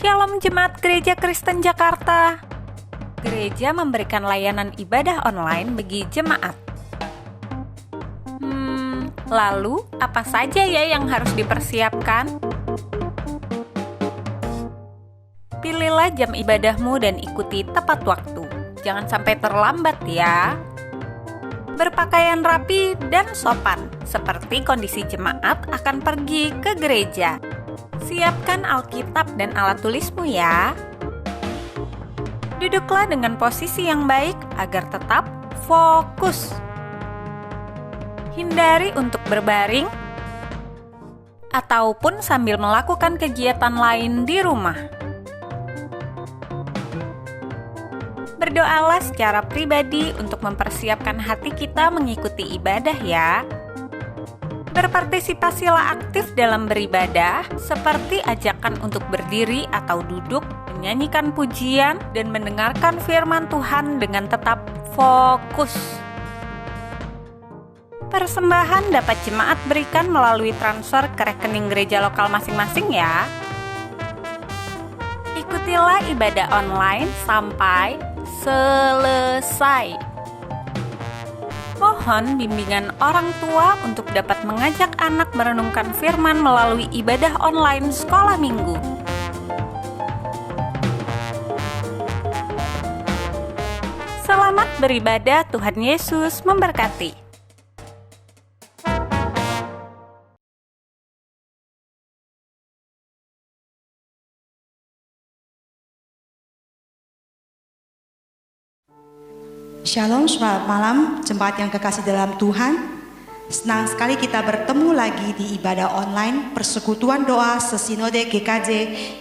Shalom Jemaat Gereja Kristen Jakarta. Gereja memberikan layanan ibadah online bagi jemaat. Lalu apa saja ya yang harus dipersiapkan? Pilihlah jam ibadahmu dan ikuti tepat waktu. Jangan sampai terlambat ya. Berpakaian rapi dan sopan, seperti kondisi jemaat akan pergi ke gereja. Siapkan Alkitab dan alat tulismu ya. Duduklah dengan posisi yang baik agar tetap fokus. Hindari untuk berbaring ataupun sambil melakukan kegiatan lain di rumah. Berdoalah secara pribadi untuk mempersiapkan hati kita mengikuti ibadah ya. Berpartisipasilah aktif dalam beribadah, seperti ajakan untuk berdiri atau duduk, menyanyikan pujian, dan mendengarkan firman Tuhan dengan tetap fokus. Persembahan dapat jemaat berikan melalui transfer ke rekening gereja lokal masing-masing ya. Ikutilah ibadah online sampai selesai. Mohon bimbingan orang tua untuk dapat mengajak anak merenungkan firman melalui ibadah online sekolah minggu. Selamat beribadah, Tuhan Yesus memberkati. Shalom, selamat malam jemaat yang kekasih dalam Tuhan. Senang sekali kita bertemu lagi di ibadah online persekutuan doa sesinode GKJ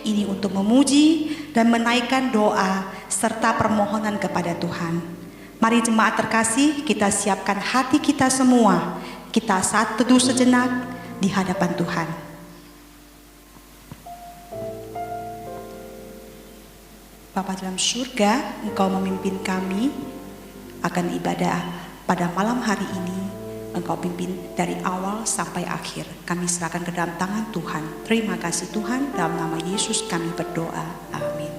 ini untuk memuji dan menaikkan doa serta permohonan kepada Tuhan. Mari jemaat terkasih, kita siapkan hati kita semua. Kita saat teduh sejenak di hadapan Tuhan. Bapa dalam surga, Engkau memimpin kami akan ibadah pada malam hari ini. Engkau pimpin dari awal sampai akhir. Kami serahkan ke dalam tangan Tuhan. Terima kasih Tuhan, dalam nama Yesus kami berdoa. Amin.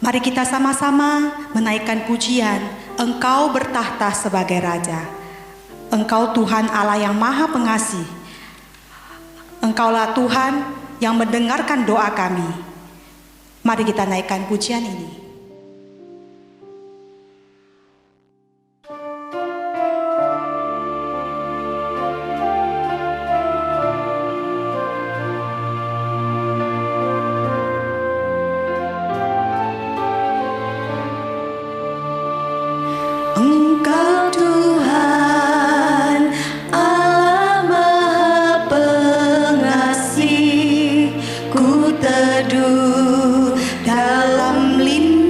Mari kita sama-sama menaikkan pujian. Engkau bertahta sebagai Raja. Engkau Tuhan Allah yang Maha Pengasih. Engkaulah Tuhan yang mendengarkan doa kami. Mari kita naikkan pujian ini. Engkau Tuhan Allah Maha Pengasih, ku teduh dalam lindungan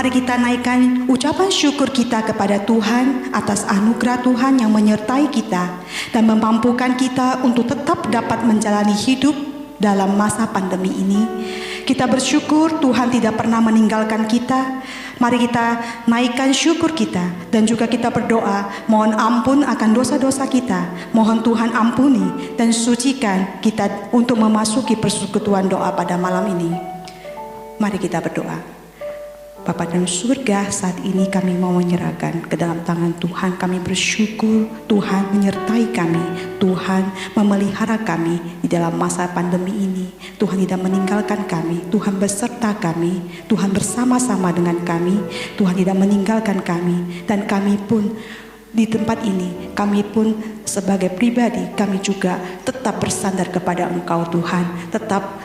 Mari kita naikkan ucapan syukur kita kepada Tuhan atas anugerah Tuhan yang menyertai kita dan memampukan kita untuk tetap dapat menjalani hidup dalam masa pandemi ini. Kita bersyukur Tuhan tidak pernah meninggalkan kita. Mari kita naikkan syukur kita dan juga kita berdoa mohon ampun akan dosa-dosa kita. Mohon Tuhan ampuni dan sucikan kita untuk memasuki persekutuan doa pada malam ini. Mari kita berdoa. Bapa dalam surga, saat ini kami mau menyerahkan ke dalam tangan Tuhan. Kami bersyukur Tuhan menyertai kami, Tuhan memelihara kami di dalam masa pandemi ini. Tuhan tidak meninggalkan kami, Tuhan beserta kami, Tuhan bersama-sama dengan kami, Tuhan tidak meninggalkan kami. Dan kami pun di tempat ini, kami pun sebagai pribadi, kami juga tetap bersandar kepada Engkau Tuhan, tetap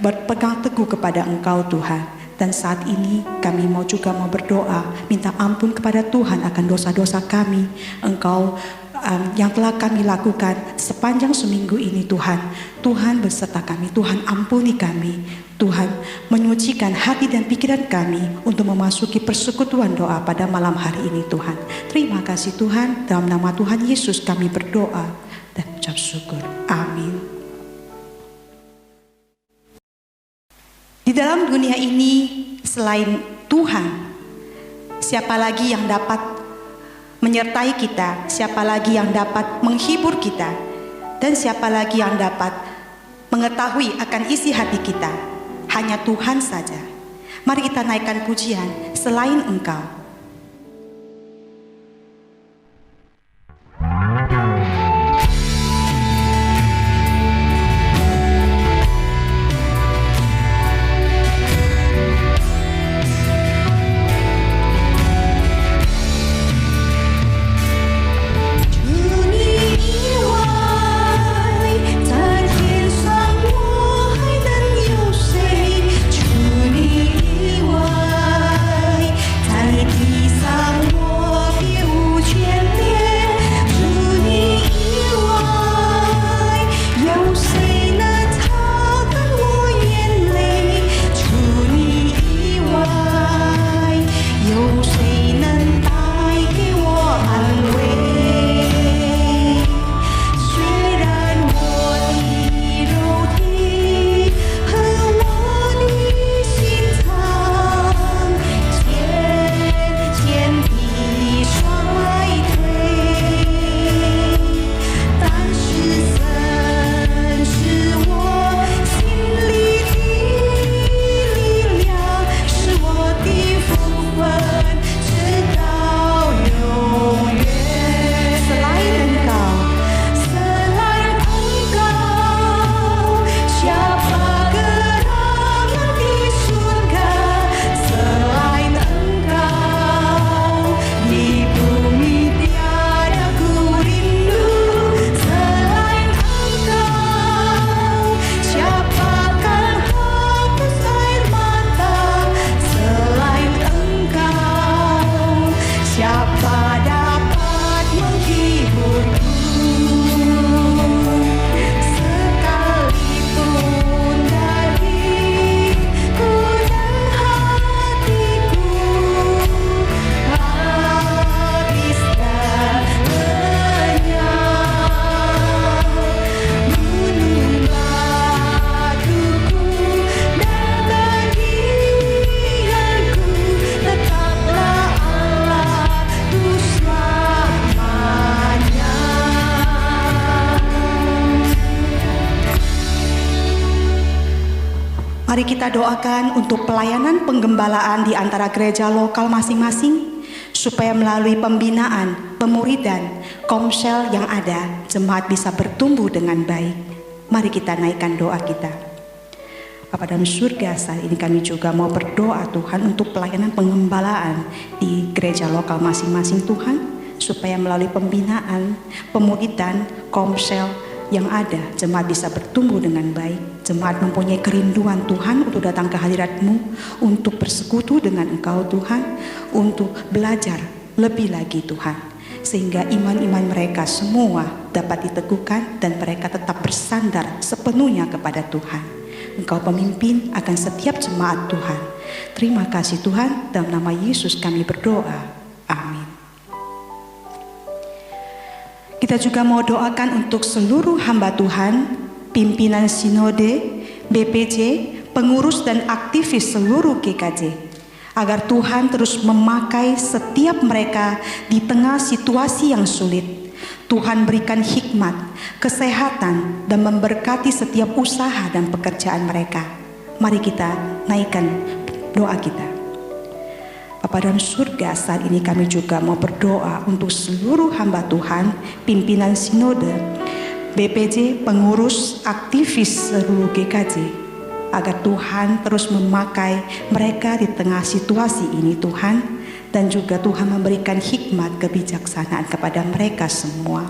berpegang teguh kepada Engkau Tuhan. Dan saat ini kami mau berdoa, minta ampun kepada Tuhan akan dosa-dosa kami. Engkau yang telah kami lakukan sepanjang seminggu ini Tuhan. Tuhan beserta kami, Tuhan ampuni kami. Tuhan menyucikan hati dan pikiran kami untuk memasuki persekutuan doa pada malam hari ini Tuhan. Terima kasih Tuhan, dalam nama Tuhan Yesus kami berdoa dan ucap syukur. Amin. Di dalam dunia ini selain Tuhan, siapa lagi yang dapat menyertai kita? Siapa lagi yang dapat menghibur kita? Dan siapa lagi yang dapat mengetahui akan isi hati kita? Hanya Tuhan saja. Mari kita naikkan pujian selain Engkau. Mari kita doakan untuk pelayanan penggembalaan di antara gereja lokal masing-masing, supaya melalui pembinaan, pemuridan, komsel yang ada, jemaat bisa bertumbuh dengan baik. Mari kita naikkan doa kita. Bapa dalam surga, saat ini kami juga mau berdoa Tuhan untuk pelayanan penggembalaan di gereja lokal masing-masing Tuhan, supaya melalui pembinaan, pemuridan, komsel yang ada, jemaat bisa bertumbuh dengan baik. Jemaat mempunyai kerinduan Tuhan untuk datang ke hadirat-Mu, untuk bersekutu dengan Engkau Tuhan, untuk belajar lebih lagi Tuhan, sehingga iman-iman mereka semua dapat diteguhkan dan mereka tetap bersandar sepenuhnya kepada Tuhan. Engkau pemimpin akan setiap jemaat Tuhan. Terima kasih Tuhan, dalam nama Yesus kami berdoa. Amin. Kita juga mau doakan untuk seluruh hamba Tuhan, pimpinan sinode, BPJ, pengurus dan aktivis seluruh GKJ, agar Tuhan terus memakai setiap mereka di tengah situasi yang sulit. Tuhan berikan hikmat, kesehatan, dan memberkati setiap usaha dan pekerjaan mereka. Mari kita naikkan doa kita. Bapa dalam surga, saat ini kami juga mau berdoa untuk seluruh hamba Tuhan, pimpinan sinode, BPJ, pengurus, aktivis seluruh GKJ, agar Tuhan terus memakai mereka di tengah situasi ini Tuhan, dan juga Tuhan memberikan hikmat kebijaksanaan kepada mereka semua,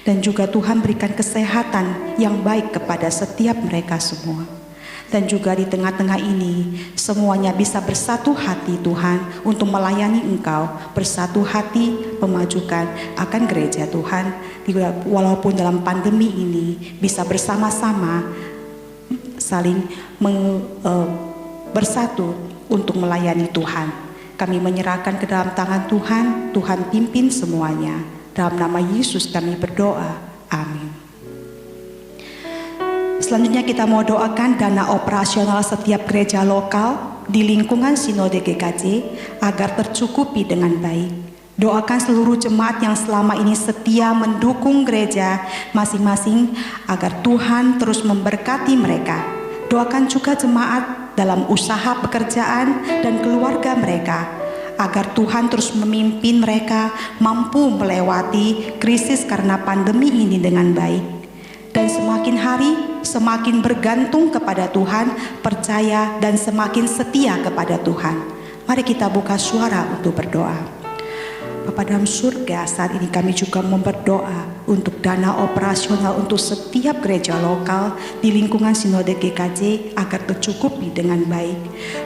dan juga Tuhan berikan kesehatan yang baik kepada setiap mereka semua. Dan juga di tengah-tengah ini semuanya bisa bersatu hati Tuhan untuk melayani Engkau, bersatu hati memajukan akan gereja Tuhan. Walaupun dalam pandemi ini bisa bersama-sama saling bersatu untuk melayani Tuhan. Kami menyerahkan ke dalam tangan Tuhan, Tuhan pimpin semuanya. Dalam nama Yesus kami berdoa, amin. Selanjutnya kita mau doakan dana operasional setiap gereja lokal di lingkungan Sinode GKJ agar tercukupi dengan baik. Doakan seluruh jemaat yang selama ini setia mendukung gereja masing-masing agar Tuhan terus memberkati mereka. Doakan juga jemaat dalam usaha pekerjaan dan keluarga mereka, agar Tuhan terus memimpin mereka mampu melewati krisis karena pandemi ini dengan baik. Dan semakin hari semakin bergantung kepada Tuhan, percaya dan semakin setia kepada Tuhan. Mari kita buka suara untuk berdoa. Bapa dalam surga, saat ini kami juga berdoa untuk dana operasional untuk setiap gereja lokal di lingkungan Sinode GKJ agar tercukupi dengan baik.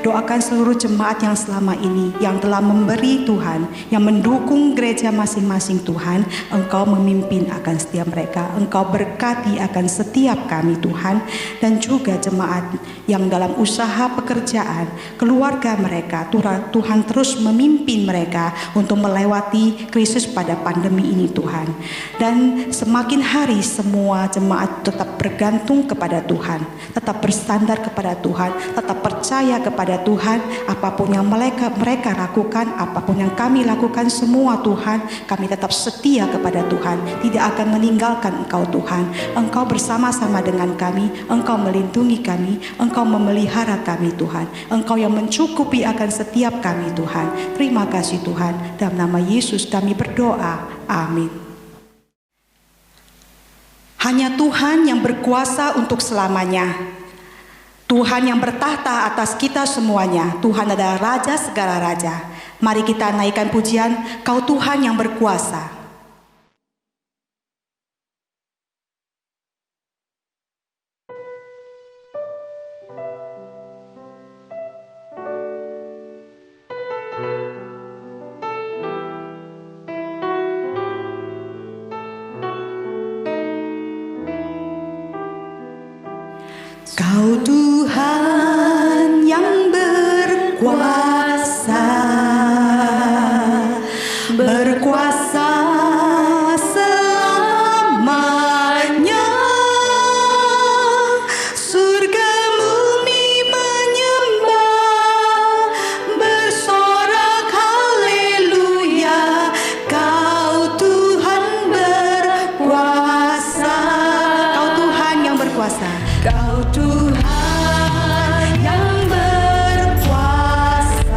Doakan seluruh jemaat yang selama ini yang telah memberi Tuhan, yang mendukung gereja masing-masing Tuhan. Engkau memimpin akan setiap mereka, Engkau berkati akan setiap kami Tuhan. Dan juga jemaat yang dalam usaha pekerjaan, keluarga mereka, Tuhan terus memimpin mereka untuk melewati krisis pada pandemi ini Tuhan. Dan semakin hari semua jemaat tetap bergantung kepada Tuhan, tetap bersandar kepada Tuhan, tetap percaya kepada Tuhan. Apapun yang mereka lakukan, apapun yang kami lakukan semua Tuhan, kami tetap setia kepada Tuhan, tidak akan meninggalkan Engkau Tuhan. Engkau bersama-sama dengan kami, Engkau melindungi kami, Engkau memelihara kami Tuhan. Engkau yang mencukupi akan setiap kami Tuhan. Terima kasih Tuhan, dalam nama Yesus kami berdoa, amin. Hanya Tuhan yang berkuasa untuk selamanya. Tuhan yang bertahta atas kita semuanya. Tuhan adalah Raja segala raja. Mari kita naikkan pujian, Kau Tuhan yang berkuasa. Kau Tuhan yang berkuasa, berkuasa selamanya. Surga bumi menyembah, bersorak haleluya. Kau Tuhan berkuasa, Kau Tuhan yang berkuasa. Kau Tuhan yang berkuasa,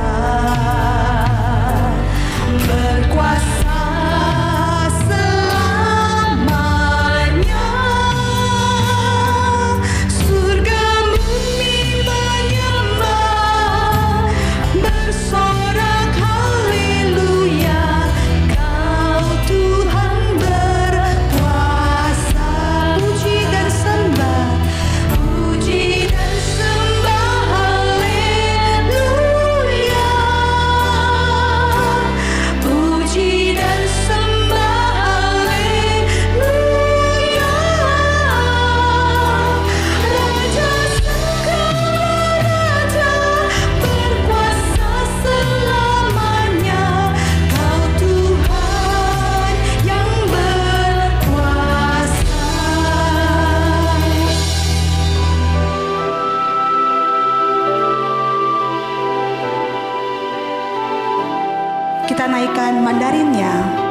Kita naikkan Mandarinnya.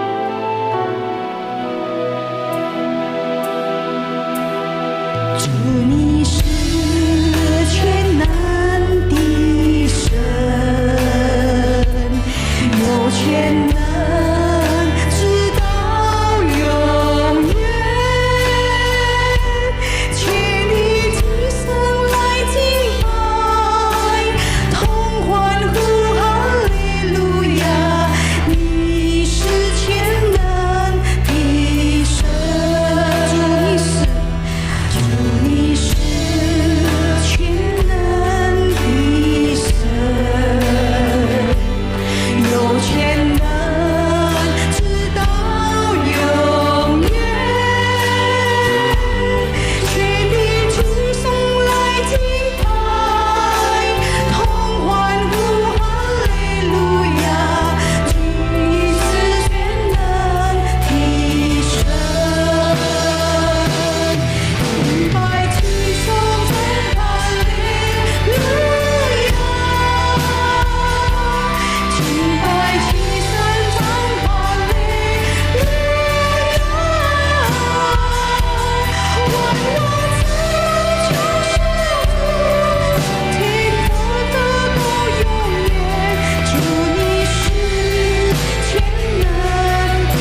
Ni是全能的神，有全能直到永远，全地齐声来敬拜，同欢呼哈利路亚！你是全能的神，主你是全能的神，有全能直到永远，全地齐声来敬拜，同欢呼哈利路亚！主你是全能的神。敬拜齐声称哈利路亚，敬拜齐声称哈利路亚，万王之王就是主，天国的到永远，主你是全能的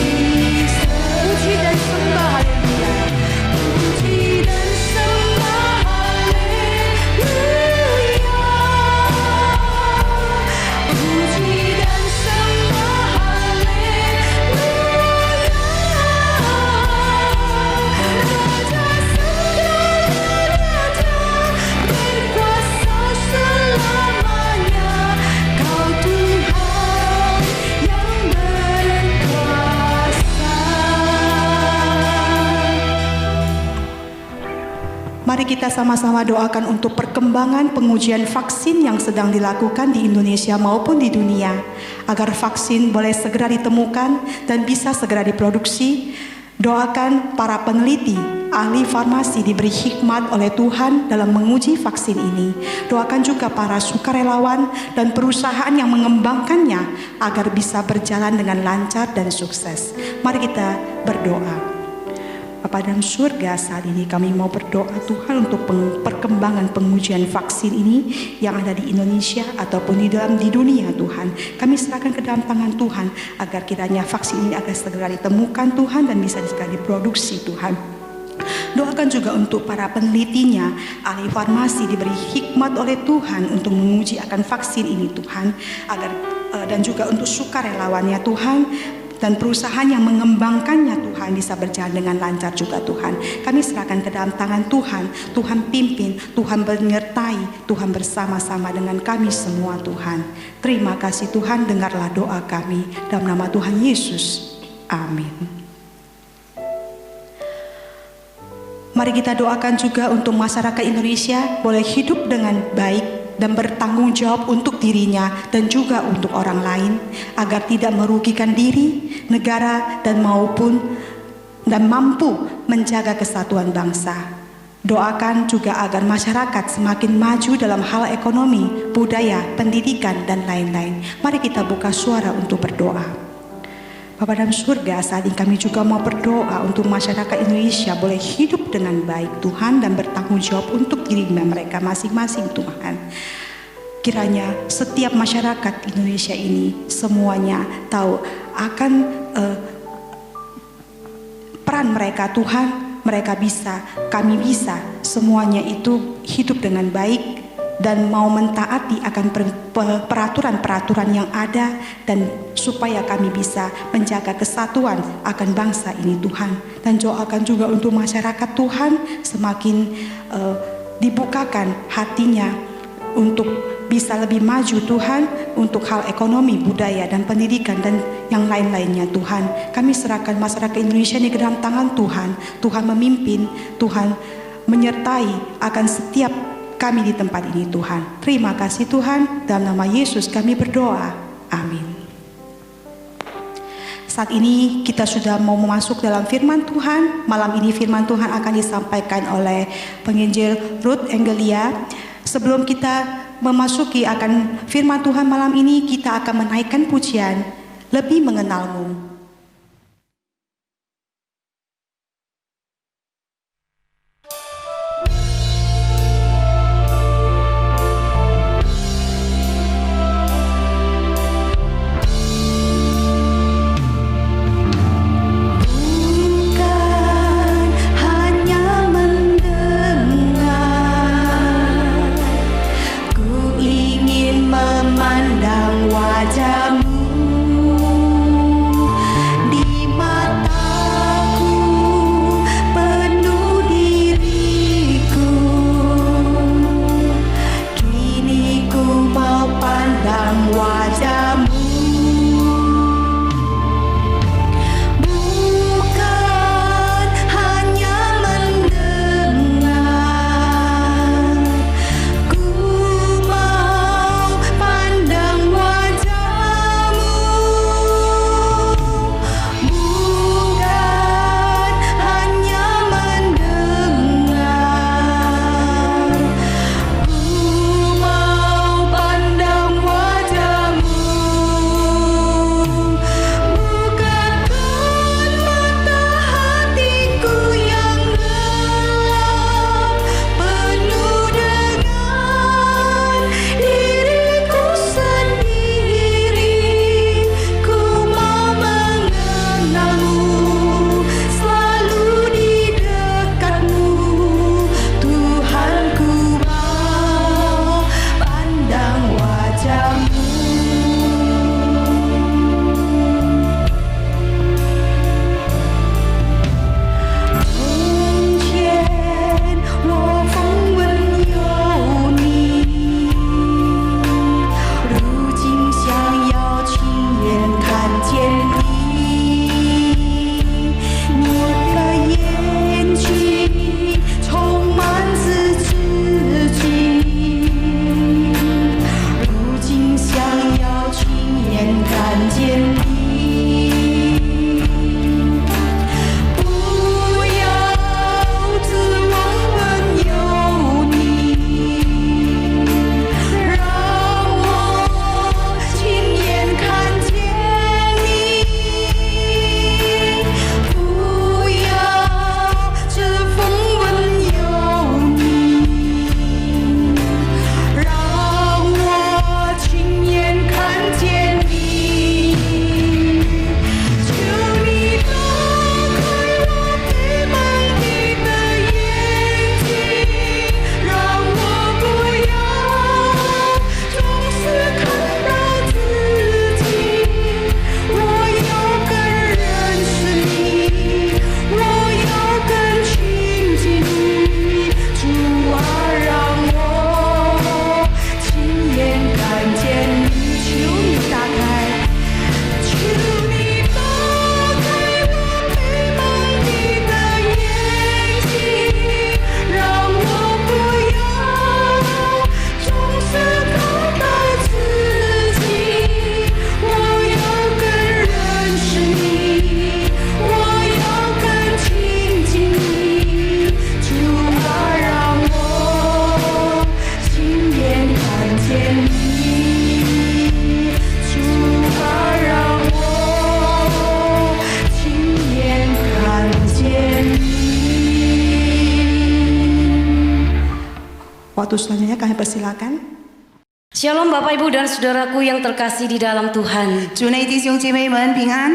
神，不屈人生吧，哈利路亚。不屈人生吧，哈利路亚！不屈人生吧，哈利路亚！Raja segala raja berkuasa selamanya, Kau Tuhan yang berkuasa. Mari kita sama-sama doakan untuk perkembangan pengujian vaksin yang sedang dilakukan di Indonesia maupun di dunia, agar vaksin boleh segera ditemukan dan bisa segera diproduksi. Doakan para peneliti, ahli farmasi diberi hikmat oleh Tuhan dalam menguji vaksin ini. Doakan juga para sukarelawan dan perusahaan yang mengembangkannya agar bisa berjalan dengan lancar dan sukses. Mari kita berdoa. Bapa dalam surga, saat ini kami mau berdoa Tuhan untuk perkembangan pengujian vaksin ini yang ada di Indonesia ataupun di dunia Tuhan. Kami serahkan ke dalam tangan Tuhan agar kiranya vaksin ini akan segera ditemukan Tuhan dan bisa segera diproduksi Tuhan. Doakan juga untuk para penelitinya, ahli farmasi diberi hikmat oleh Tuhan untuk menguji akan vaksin ini Tuhan, agar dan juga untuk sukarelawannya Tuhan, dan perusahaan yang mengembangkannya Tuhan bisa berjalan dengan lancar juga Tuhan. Kami serahkan ke dalam tangan Tuhan. Tuhan pimpin, Tuhan menyertai, Tuhan bersama-sama dengan kami semua Tuhan. Terima kasih Tuhan, dengarlah doa kami dalam nama Tuhan Yesus. Amin. Mari kita doakan juga untuk masyarakat Indonesia boleh hidup dengan baik dan bertanggung jawab untuk dirinya dan juga untuk orang lain, agar tidak merugikan diri, negara dan mampu menjaga kesatuan bangsa. Doakan juga agar masyarakat semakin maju dalam hal ekonomi, budaya, pendidikan dan lain-lain. Mari kita buka suara untuk berdoa. Bapa dalam surga, saat ini kami juga mau berdoa untuk masyarakat Indonesia boleh hidup dengan baik Tuhan dan bertanggung jawab untuk diri mereka masing-masing Tuhan. Kiranya setiap masyarakat Indonesia ini semuanya tahu akan peran mereka Tuhan. Mereka bisa, kami bisa, semuanya itu hidup dengan baik dan mau mentaati akan peraturan-peraturan yang ada, dan supaya kami bisa menjaga kesatuan akan bangsa ini Tuhan. Dan doakan juga untuk masyarakat Tuhan semakin dibukakan hatinya untuk bisa lebih maju Tuhan, untuk hal ekonomi, budaya dan pendidikan dan yang lain-lainnya Tuhan. Kami serahkan masyarakat Indonesia ini ke dalam tangan Tuhan. Tuhan memimpin, Tuhan menyertai akan setiap kami di tempat ini Tuhan. Terima kasih Tuhan, dalam nama Yesus kami berdoa. Amin. Saat ini kita sudah mau masuk dalam firman Tuhan. Malam ini firman Tuhan akan disampaikan oleh penginjil Ruth Angelia. Sebelum kita memasuki akan firman Tuhan malam ini, kita akan menaikkan pujian. lebih mengenalmu. Waktu selanjutnya kami persilakan. Shalom Bapak Ibu dan Saudaraku yang terkasih di dalam Tuhan. 主内弟兄姐妹们平安，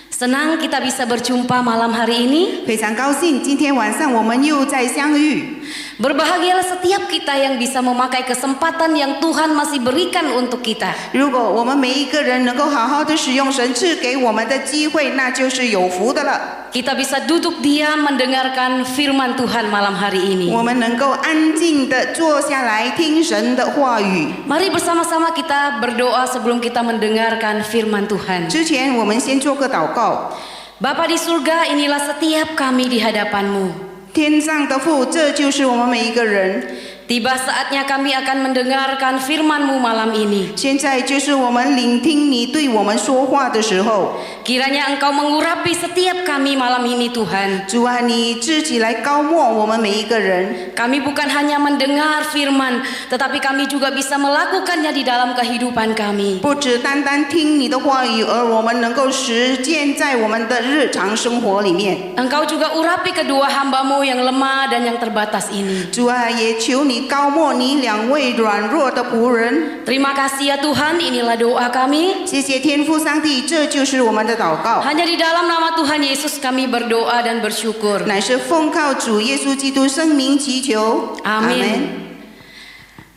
Senang kita bisa berjumpa malam hari ini. 非常高兴今天晚上我们又再相遇。 Berbahagialah setiap kita yang bisa memakai kesempatan yang Tuhan masih berikan untuk kita. 如果我们每一个人能够好好的使用神赐给我们的机会，那就是有福的了。 Kita bisa duduk diam mendengarkan firman Tuhan malam hari ini. 我们能够安静的坐下来听神的话语。 Mari bersama-sama kita berdoa sebelum kita mendengarkan firman Tuhan. 之前我们先做个祷告。 Bapa di surga, inilah setiap kami di hadapan-Mu. 天上的父，这就是我们每一个人。Tiba saatnya kami akan mendengarkan firman-Mu malam ini. 现在就是我们聆听你对我们说话的时候。 Kiranya Engkau mengurapi setiap kami malam ini Tuhan. 主啊，你自己来膏抹我们每一个人。 Kami bukan hanya mendengar firman, tetapi kami juga bisa melakukannya di dalam kehidupan kami. 不只单单听你的话语，而我们能够实践在我们的日常生活里面。 Engkau juga urapi kedua hamba-Mu yang lemah dan yang terbatas ini. 主啊，也求你膏抹你两位软弱的仆人。 Terima kasih ya Tuhan, inilah doa kami. 谢谢天父上帝，这就是我们的祷告， Hanya di dalam nama Tuhan Yesus kami berdoa dan bersyukur. 乃是奉靠主耶稣基督圣名祈求。 Amin.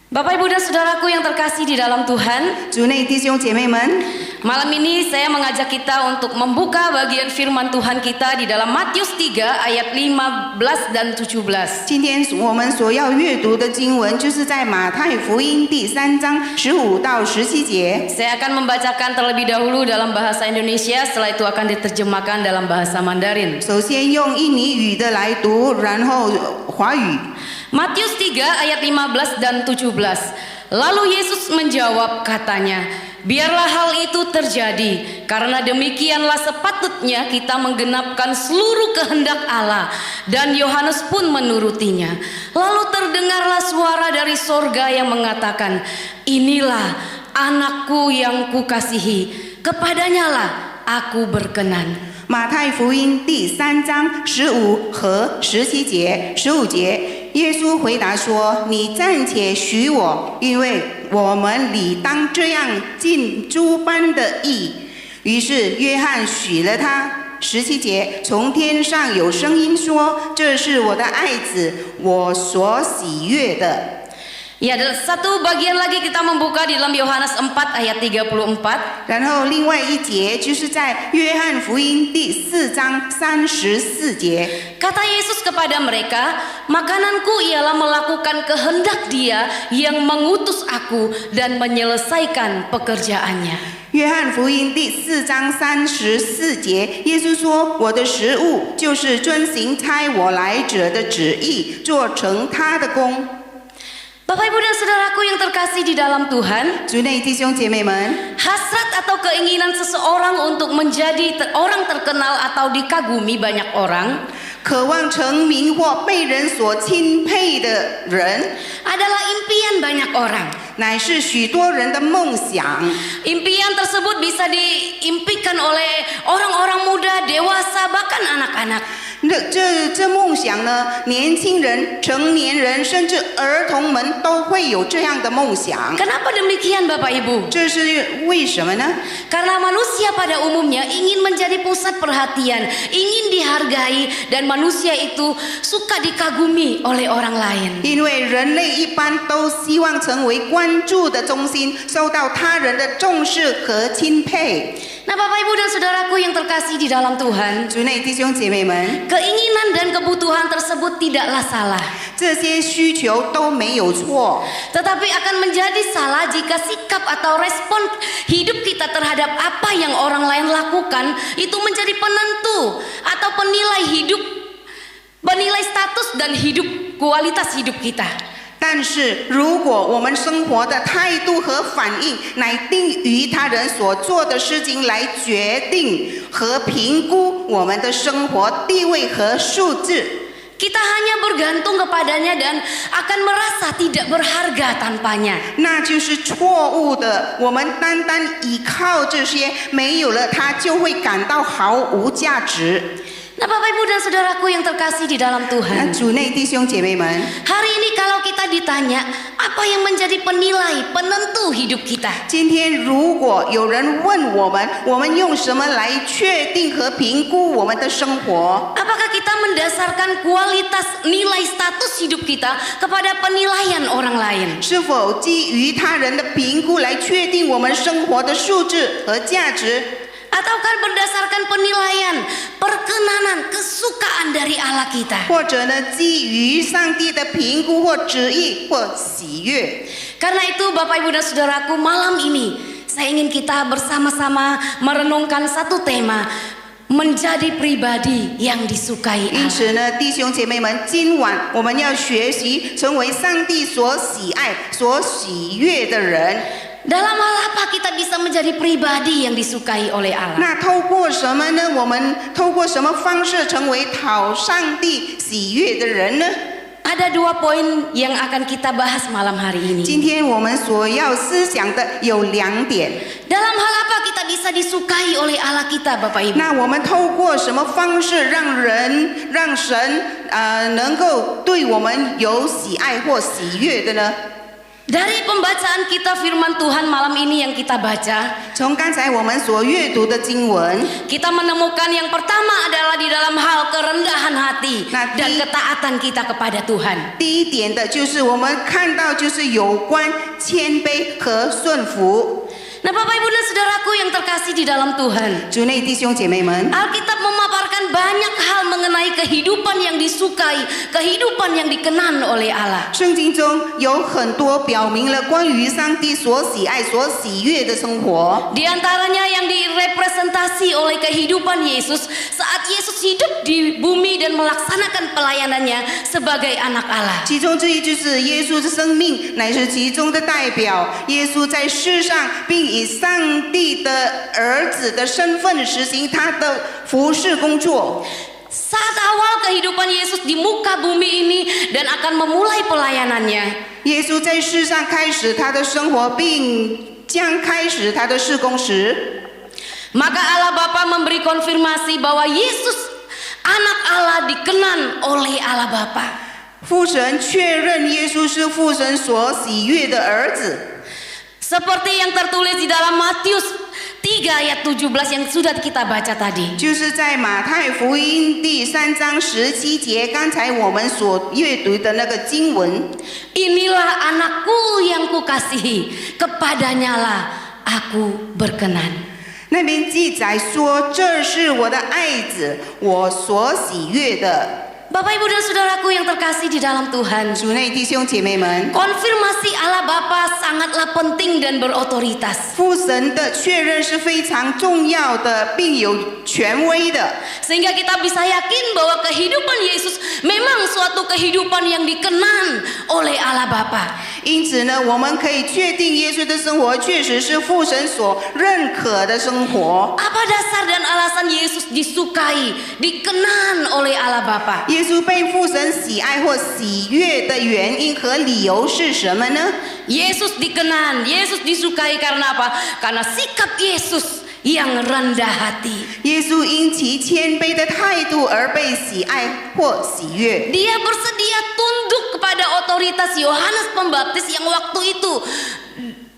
Bapak Ibu dan Saudaraku yang terkasih di dalam Tuhan, 主内弟兄姐妹们， malam ini saya mengajak kita untuk membuka bagian firman Tuhan kita di dalam Matius 3 ayat 15 dan 17. 今天我们所要阅读的经文，就是在马太福音第3章15到17节。 Saya akan membacakan terlebih dahulu dalam bahasa Indonesia, setelah itu akan diterjemahkan dalam bahasa Mandarin. 首先用印尼语的来读，然后华语。 Matius 3 ayat 15 dan 17. Lalu Yesus menjawab katanya, biarlah hal itu terjadi, karena demikianlah sepatutnya kita menggenapkan seluruh kehendak Allah. Dan Yohanes pun menurutinya. Lalu terdengarlah suara dari sorga yang mengatakan, inilah anakku yang kukasihi, kepadanyalah aku berkenan. 马太福音第3章15和17节，15节，耶稣回答说：“你暂且许我，因为我们理当这样尽诸般的义。”于是约翰许了他。17节，从天上有声音说：“这是我的爱子，我所喜悦的。” Ya, satu bagian lagi kita membuka di dalam Yohanes 4 ayat 34. 然后另外一节就是在约翰福音第4章34节。 Kata Yesus kepada mereka, makananku ialah melakukan kehendak Dia yang mengutus aku dan menyelesaikan pekerjaannya. 约翰福音第4章34节，耶稣说：“我的食物就是遵行差我来者的旨意，做成他的功。” Bapak Ibu dan Saudaraku yang terkasih di dalam Tuhan, 主内弟兄姐妹们， hasrat atau keinginan seseorang untuk menjadi orang terkenal atau dikagumi banyak orang 渴望成名或被人所钦佩的人， adalah impian banyak orang. 乃是许多人的梦想。 Impian tersebut bisa diimpikan oleh orang-orang muda, dewasa, bahkan anak-anak. 这梦想呢，年轻人、成年人，甚至儿童们都会有这样的梦想。 Kenapa demikian Bapak Ibu? 这是为什么呢？ Karena manusia pada umumnya ingin menjadi pusat perhatian, ingin dihargai, dan manusia itu suka dikagumi oleh orang lain. 因为人类一般都希望成为关注的中心，受到他人的重视和钦佩。 Nah Bapak Ibu dan Saudaraku yang terkasih di dalam Tuhan, 主内弟兄姐妹们， keinginan dan kebutuhan tersebut tidaklah salah. 这些需求都没有错， Tetapi akan menjadi salah jika sikap atau respon hidup kita terhadap apa yang orang lain lakukan itu menjadi penentu atau penilai status dan kualitas hidup kita. 但是如果我们生活的态度和反应乃定于他人所做的事情来决定和评估我们的生活地位和素质， Kita hanya bergantung kepadanya dan akan merasa tidak berharga tanpanya. 那就是错误的。我们单单依靠这些，没有了它就会感到毫无价值。 Nah Bapak Ibu dan Saudaraku yang terkasih di dalam 那 Tuhan, 主内弟兄姐妹们， hari ini kalau kita ditanya apa yang menjadi penilai, penentu hidup kita, 今天如果有人问我们，我们用什么来确定和评估我们的生活？ apakah kita mendasarkan kualitas nilai status hidup kita kepada penilaian orang lain? 是否基于他人的评估来确定我们生活的素质和价值？ Ataukah berdasarkan penilaian, perkenanan, kesukaan dari Allah kita? 或者呢，基于上帝的评估或旨意或喜悦？ Karena itu Bapak Ibu dan Saudaraku, malam ini saya ingin kita bersama-sama merenungkan satu tema, menjadi pribadi yang disukai 因 Allah. 此呢，弟兄姐妹们，今晚我们要学习成为上帝所喜爱、所喜悦的人。 Dalam hal apa kita bisa menjadi pribadi yang disukai oleh Allah? 那透过什么呢？我们透过什么方式成为讨上帝喜悦的人呢？ Ada 2 poin yang akan kita bahas malam hari ini. 今天我们所要思想的有2点。 Dalam hal apa kita bisa disukai oleh Allah kita, Bapak Ibu? 那我们透过什么方式让神能够对我们有喜爱或喜悦的呢？ Dari pembacaan kita firman Tuhan malam ini yang kita baca, 从刚才我们所阅读的经文， kita menemukan yang pertama adalah di dalam hal kerendahan hati Nah, dan di- ketaatan kita kepada Tuhan. 第一点的就是我们看到就是有关谦卑和顺服。 Nah, Bapak Ibu dan Saudaraku yang terkasih di dalam Tuhan, 主内弟兄姐妹们， Alkitab memaparkan banyak hal mengenai kehidupan yang disukai, kehidupan yang dikenan oleh Allah. 圣经中有很多表明了关于上帝所喜爱、所喜悦的生活。 Di antaranya yang direpresentasi oleh kehidupan Yesus saat Yesus hidup di bumi dan melaksanakan pelayanannya sebagai anak Allah. 其中之一就是耶稣的生命乃是其中的代表。耶稣在世上，并以上帝的儿子的身份实行他的服事工作。 Saat awal kehidupan Yesus di muka bumi ini dan akan memulai pelayanannya, 耶稣在世上开始他的生活，并将开始他的事工时， maka Allah Bapa memberi konfirmasi bahwa Yesus anak Allah dikenan oleh Allah Bapa. 父神确认耶稣是父神所喜悦的儿子。 Seperti yang tertulis di dalam Matius 3 ayat 17 yang sudah kita baca tadi. 就是在马太福音第3章17节，刚才我们所阅读的那个经文。 Inilah anakku yang kukasihi, kepadanyalah aku berkenan. 那边记载说：“这是我的爱子，我所喜悦的。” Bapak Ibu dan Saudaraku yang terkasih di dalam Tuhan, 主内弟兄姐妹们， konfirmasi Allah Bapa sangatlah penting dan berotoritas. 父神的确认是非常重要的，并有权威的。 Sehingga kita bisa yakin bahwa kehidupan Yesus memang suatu kehidupan yang dikenan oleh Allah Bapa. 因此呢，我们可以确定耶稣的生活确实是父神所认可的生活。 Apa dasar dan alasan Yesus disukai, dikenan oleh Allah Bapa? 耶稣被父神喜爱或喜悦的原因和理由是什么呢？ Yesus dikenan, Yesus disukai karena apa? Karena sikap Yesus yang rendah hati. 耶稣因其谦卑的态度而被喜爱或喜悦。 Dia bersedia tunduk kepada otoritas Yohanes Pembaptis yang waktu itu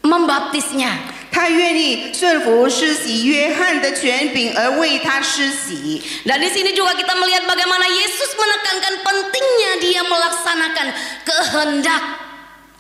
membaptisnya. 他愿意顺服施洗约翰的权柄而为他施洗。 Dan di sini juga kita melihat bagaimana Yesus menekankan pentingnya dia melaksanakan kehendak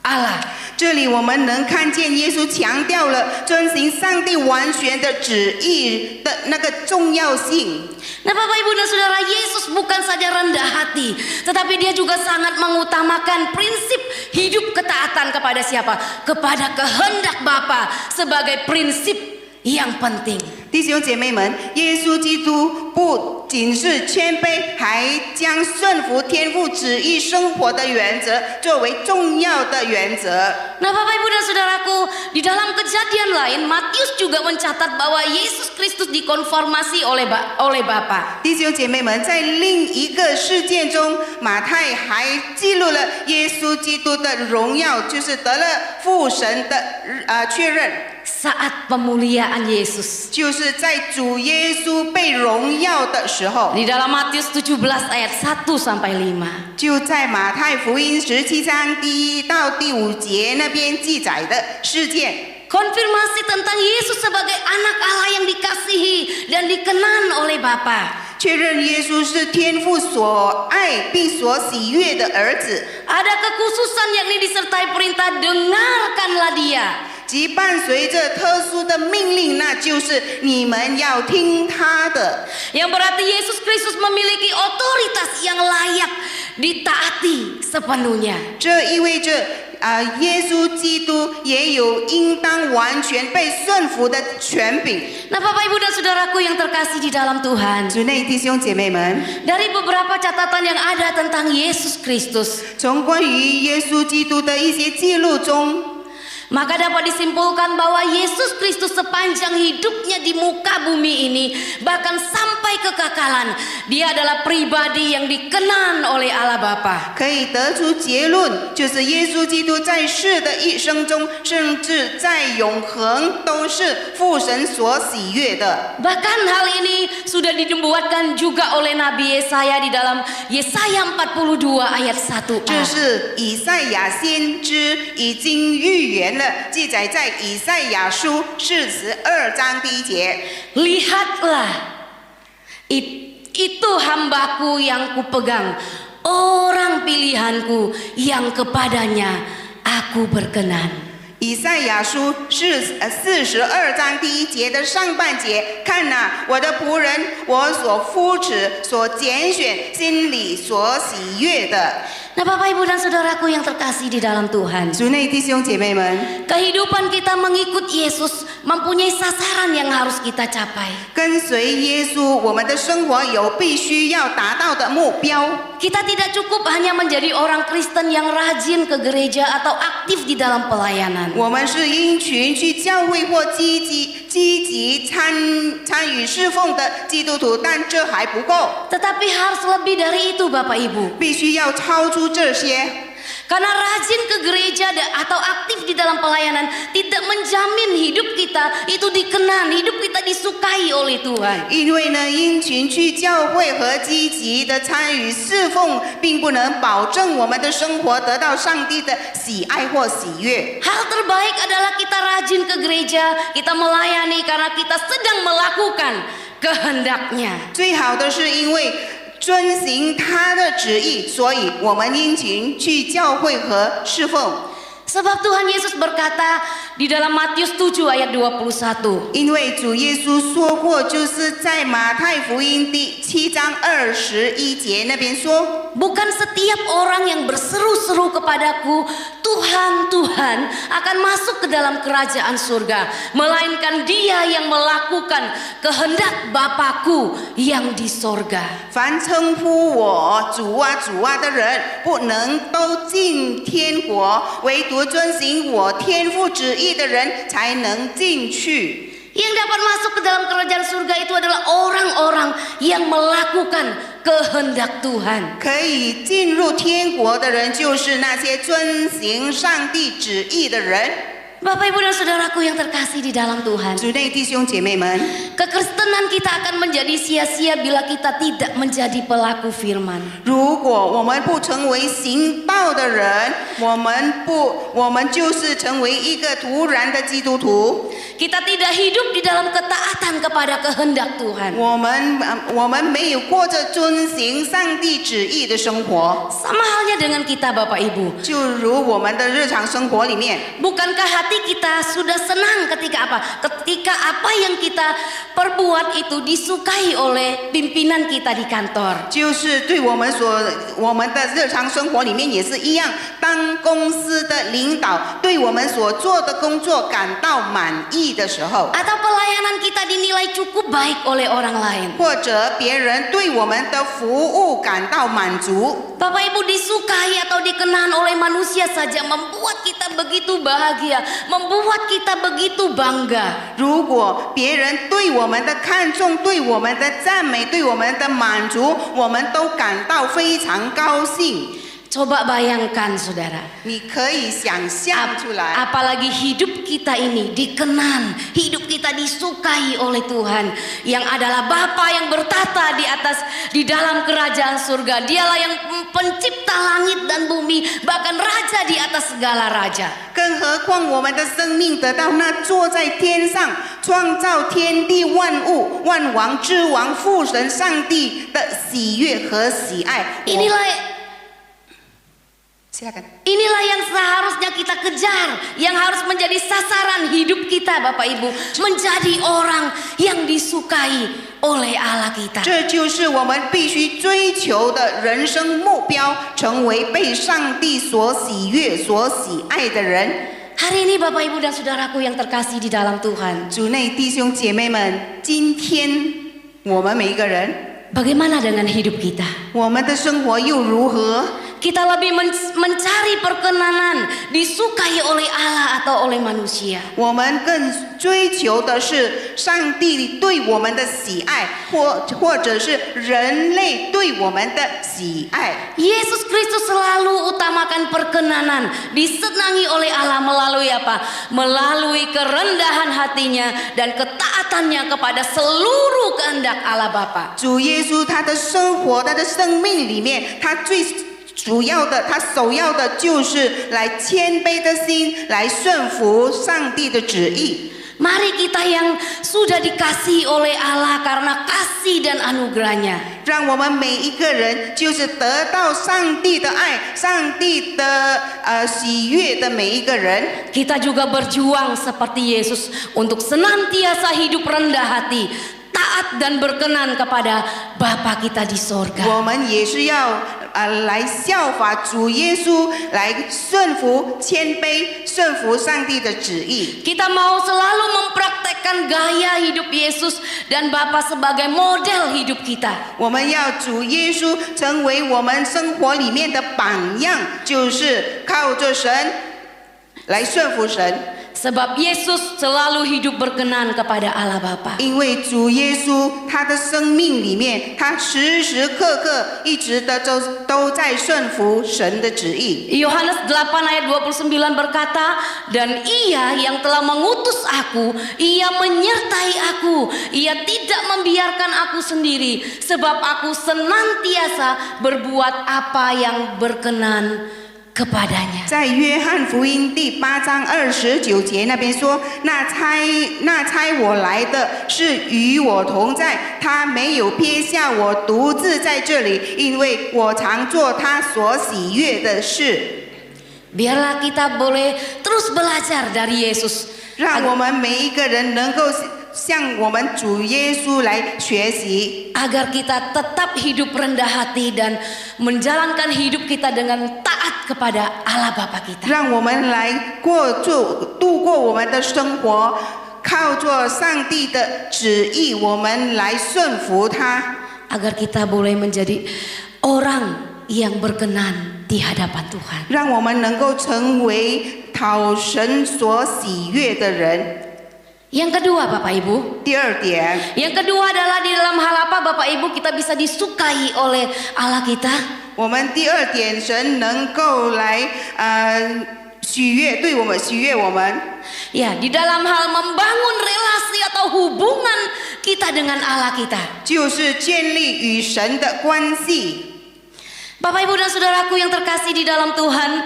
Allah. 这里我们能看见耶稣强调了遵行上帝完全的旨意的那个重要性。 Nah, Bapak Ibu dan Saudara, Yesus bukan saja rendah hati, tetapi dia juga sangat mengutamakan prinsip hidup ketaatan kepada siapa? Kepada kehendak Bapa sebagai prinsip yang penting. 弟兄姐妹们，耶稣基督不仅是谦卑，还将顺服天父旨意生活的原则作为重要的原则。 Nah, Bapak Ibu dan Saudaraku, di dalam kejadian lain Matius juga mencatat bahwa Yesus Kristus dikonformasi oleh Bapa. 弟兄姐妹们，在另一个事件中，马太还记录了耶稣基督的荣耀，就是得了父神的确认。 Saat pemuliaan Yesus. 就是在主耶稣被荣耀的时候， Di dalam Matius 17 ayat 1 sampai 5. 就在马太福音17章第1到第5节那边记载的事件。 Konfirmasi tentang Yesus sebagai anak Allah yang dikasihi dan dikenan oleh Bapa. 确认耶稣是天父所爱并所喜悦的儿子。 Ada kekhususan yakni disertai perintah dengarkanlah dia. 即伴随着特殊的命令，那就是你们要听他的。 Yang berarti Yesus Kristus memiliki otoritas yang layak ditaati sepenuhnya. 这意味着耶稣基督也有应当完全被顺服的权柄。 Nah, Bapak Ibu dan Saudaraku yang terkasih di dalam Tuhan, 主内弟兄姐妹们， dari beberapa catatan yang ada tentang Yesus Kristus, 从关于耶稣基督的一些记录中， maka dapat disimpulkan bahwa Yesus Kristus sepanjang hidupnya di muka bumi ini, bahkan sampai kekekalan, dia adalah pribadi yang dikenan oleh Allah Bapa. 可以得出结论，就是耶稣基督在世的一生中，甚至在永恒都是父神所喜悦的。 Bahkan hal ini sudah dinubuatkan juga oleh Nabi Yesaya di dalam Yesaya 42 ayat 1a. 这是以赛亚先知已经预言了，记载在以赛亚书42章第1节。 Lihatlah, itu hambaku yang kupegang, orang pilihanku yang kepadanya aku berkenan. 以赛亚书42章第1节的上半节，看哪，我的仆人，我所扶持、所拣选，心里所喜悦的。 Nah, Bapak Ibu dan Saudaraku yang terkasih di dalam Tuhan, 主内弟兄姐妹们， kehidupan kita mengikut Yesus mempunyai sasaran yang harus kita capai. 跟随耶稣，我们的生活有必须要达到的目标。 Kita tidak cukup hanya menjadi orang Kristen yang rajin ke gereja atau aktif di dalam pelayanan. 我们是因群去教会或积极参与侍奉的基督徒，但这还不够， Tetapi harus lebih dari itu, Bapak Ibu. 必须要超出这些。 Karena rajin ke gereja atau aktif di dalam pelayanan tidak menjamin hidup kita itu dikenan, hidup kita disukai oleh Tuhan. 因为呢，因群去教会和积极的参与侍奉，并不能保证我们的生活得到上帝的喜爱或喜悦。 Hal terbaik adalah kita rajin ke gereja, kita melayani karena kita sedang melakukan kehendaknya. 最好的是因为 遵行他的旨意，所以我们殷勤去教会和侍奉。 Sebab Tuhan Yesus berkata di dalam Matius 7 ayat 21. 因为主耶稣说过，就是在马太福音第7章21节那边说。 Bukan setiap orang yang berseru-seru kepadaku, Tuhan, Tuhan, akan masuk ke dalam kerajaan surga, melainkan dia yang melakukan kehendak Bapa-Ku yang di sorga. 凡称呼我主啊主啊的人，不能都进天国，唯独遵行我天父旨意的人才能进去。 Yang dapat masuk ke dalam kerajaan surga itu adalah orang-orang yang melakukan kehendak Tuhan. 可以进入天国的人，就是那些遵行上帝旨意的人。 Bapak Ibu dan Saudaraku yang terkasih di dalam Tuhan, 主内弟兄姐妹们， kekristenan kita akan menjadi sia-sia bila kita tidak menjadi pelaku firman. 如果我们不成为行道的人，我们就是成为一个徒然的基督徒。 Kita tidak hidup di dalam ketaatan kepada kehendak Tuhan. 我们没有过着遵行上帝旨意的生活， Sama halnya dengan kita, Bapak Ibu. 就如我们的日常生活里面， Bukankah hati kita sudah senang ketika apa? Ketika apa yang kita perbuat itu disukai oleh pimpinan kita di kantor. 就是对我们的日常生活里面也是一样。当公司的领导对我们所做的工作感到满意的时候， Atau pelayanan kita dinilai cukup baik oleh orang lain. 或者别人对我们的服务感到满足， Bapak Ibu, disukai atau dikenan oleh manusia saja membuat kita begitu bahagia, membuat kita begitu bangga. 如果别人对我们的看重、对我们的赞美、对我们的满足，我们都感到非常高兴。 Coba bayangkan, saudara. 你可以想象出来。 Apalagi hidup kita ini dikenan, hidup kita disukai oleh Tuhan, yang adalah Bapa yang bertata di dalam kerajaan surga. Dialah yang pencipta langit dan bumi, bahkan raja di atas segala raja. 更何况我们的生命得到那坐在天上创造天地万物万王之王父神上帝的喜悦和喜爱。 Inilah Silakan. Inilah yang seharusnya kita kejar, yang harus menjadi sasaran hidup kita, Bapak Ibu, menjadi orang yang disukai oleh Allah kita. 这就是我们必须追求的人生目标，成为被上帝所喜悦、所喜爱的人。 Hari ini Bapak Ibu dan Saudaraku yang terkasih di dalam Tuhan, 主内弟兄姐妹们，今天我们每一个人， bagaimana dengan hidup kita? 我们的生活又如何？ Kita lebih mencari perkenanan, disukai oleh Allah atau oleh manusia. 我们更追求的是上帝对我们的喜爱，或者是人类对我们的喜爱。 Yesus Kristus selalu utamakan perkenanan, disenangi oleh Allah melalui apa? Melalui kerendahan hatinya dan ketaatannya kepada seluruh kehendak Allah Bapa. 主耶稣他的生活，他的生命里面，他最主要的，他首要的就是来谦卑的心，来顺服上帝的旨意。 Mari kita yang sudah dikasihi oleh Allah karena kasih dan anugerahnya, 让我们每一个人就是得到上帝的爱、上帝的喜悦的每一个人。 kita juga berjuang seperti Yesus untuk senantiasa hidup rendah hati, taat dan berkenan kepada Bapa kita di sorga. 我们也是要来效法主耶稣，来顺服、谦卑、顺服上帝的旨意。 Kita mau selalu mempraktekkan gaya hidup Yesus dan Bapa sebagai model hidup kita. 我们要主耶稣成为我们生活里面的榜样，就是靠着神来顺服神。 Sebab Yesus selalu hidup berkenan kepada Allah Bapa. 因为主耶稣他的生命里面，他时时刻刻一直的都在顺服神的旨意。 Yohanes 8 ayat 29 berkata, dan ia yang telah mengutus aku, ia menyertai aku, ia tidak membiarkan aku sendiri, sebab aku senantiasa berbuat apa yang berkenan kepadanya. 在约翰福音第8章29节那边说，那差我来的是与我同在，他没有撇下我独自在这里，因为我常做他所喜悦的事。 Biarlah kita boleh terus belajar dari Yesus, 让我们每一个人能够向我们主耶稣来学习， agar kita tetap hidup rendah hati dan menjalankan hidup kita dengan taat kepada Allah Bapa kita. 让我们来度过我们的生活，靠着上帝的旨意，我们来顺服他， Agar kita boleh menjadi orang yang berkenan di hadapan Tuhan. 让我们能够成为讨神所喜悦的人。 Yang kedua Bapak Ibu, 第二点， yang kedua adalah di dalam hal apa Bapak Ibu kita bisa disukai oleh Allah kita? 我们第二点，神能够来喜悦我们。 Ya, di dalam hal membangun relasi atau hubungan kita dengan Allah kita. 就是建立与神的关系。 Bapak Ibu dan Saudaraku yang terkasih di dalam Tuhan,